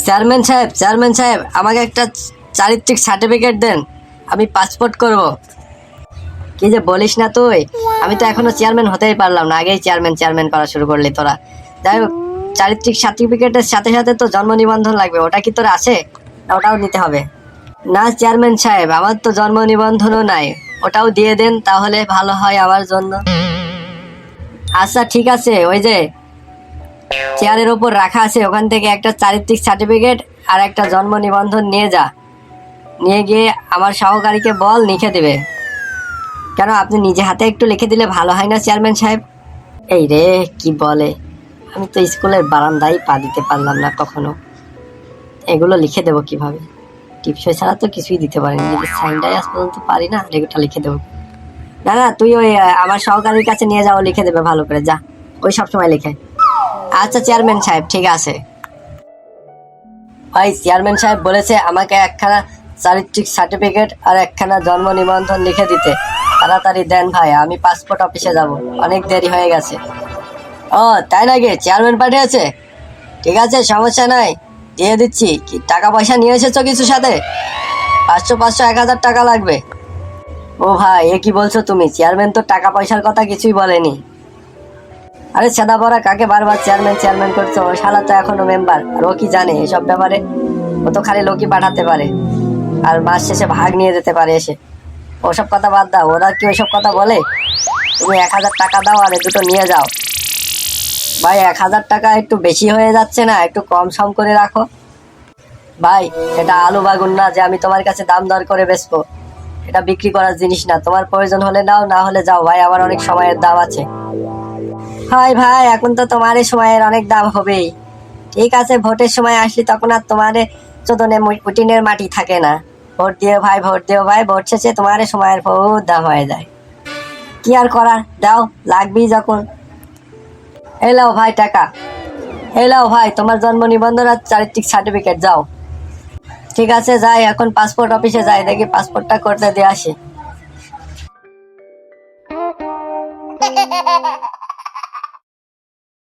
Chairman সাহেব আমাকে একটা চারিত্রিক সার্টিফিকেট দেন, আমি পাসপোর্ট করব। কি যে বলিস না তুই, আমি তো এখনো চেয়ারম্যান হতেই পারলাম না, আগেই চেয়ারম্যান করা শুরু করলি তোরা। যাই হোক, চারিত্রিক সার্টিফিকেটের সাথে সাথে তো জন্ম নিবন্ধন লাগবে, ওটা কি তোর আছে? না ওটাও নিতে হবে? না চেয়ারম্যান সাহেব, আমার তো জন্ম নিবন্ধনও নাই, ওটাও দিয়ে দেন তাহলে ভালো হয় আমার জন্য। আচ্ছা ঠিক আছে, ওই যে চেয়ারের ওপর রাখা আছে ওখান থেকে একটা চারিত্রিক সার্টিফিকেট আর একটা জন্ম নিবন্ধন নিয়ে যা, নিয়ে গিয়ে আমার সহকারীকে বল লিখে দেবে। কেন আপনি নিজে হাতে একটু লিখে দিলে ভালো হয় না চেয়ারম্যান সাহেব? এই রে কি বলে, আমি তো স্কুলের বারান্দায় পা দিতে পারলাম না কখনো, এগুলো লিখে দেবো কিভাবে? টিপসই ছাড়া তো কিছুই দিতে পারিনি, নিজের সাইনটাই আজ পর্যন্ত পারি না, রেগুটা লিখে দেবো। না না, তুই ওই আমার সহকারীর কাছে নিয়ে যাও, লিখে দেবে ভালো করে, যা, ওই সবসময় লিখে। আচ্ছা চেয়ারম্যান সাহেব ঠিক আছে। ভাই চেয়ারম্যান সাহেব বলেছে আমাকে একখানা চারিত্রিক সার্টিফিকেট আর একখানা জন্ম নিবন্ধন লিখে দিতে, তাড়াতাড়ি দেন ভাই, আমি পাসপোর্ট অফিসে যাব, অনেক দেরি হয়ে গেছে। ও তাই নাকি, চেয়ারম্যান পাঠিয়েছে? ঠিক আছে সমস্যা নাই, দিয়ে দিচ্ছি। কি টাকা পয়সা নিয়ে এসেছো কিছু সাথে? 500 1000 টাকা লাগবে। ও ভাই এ কি বলছো তুমি, চেয়ারম্যান তো টাকা পয়সার কথা কিছুই বলেনি। আরে সাদা পড়া কাকে বারবার চেয়ারম্যান করছো, ও শালা তো এখনো মেম্বার, আর ও কি জানে এসব ব্যাপারে? ও তো খালি লোকই পাঠাতে পারে আর মাস শেষে ভাগ নিয়ে যেতে পারে এসে। ওসব কথা বাদ দাও, ওরা কি ওইসব কথা বলে? তুমি 1000 টাকা দাও আর দুটো নিয়ে যাও। ভাই 1000 টাকা একটু বেশি হয়ে যাচ্ছে না, একটু কম সম করে রাখো। ভাই এটা আলু বাগুন না যে আমি তোমার কাছে দাম দর করে বেচবো, এটা বিক্রি করার জিনিস না, তোমার প্রয়োজন হলে নাও, না হলে যাও ভাই, আমার অনেক সময়ের দাম আছে। ভাই ভাই এখন তো তোমার সময়ের অনেক দাম হবেই, ঠিক আছে ভোটের সময় আসলি তখন আর তোমার চোদনে উটিনের মাটি থাকে না। ভোট দিও ভাই, ভোট দিও ভাই, ভোট শেষে তোমার সময়ের বহুত দাম হয়ে যায়। কি আর করার, দাও লাগবেই যখন। এলাও ভাই টাকা, এলাও ভাই তোমার জন্ম নিবন্ধন আর চারিত্রিক সার্টিফিকেট, যাও। ঠিক আছে যাই, এখন পাসপোর্ট অফিসে যাই, দেখি পাসপোর্টটা করতে দিয়ে আসি।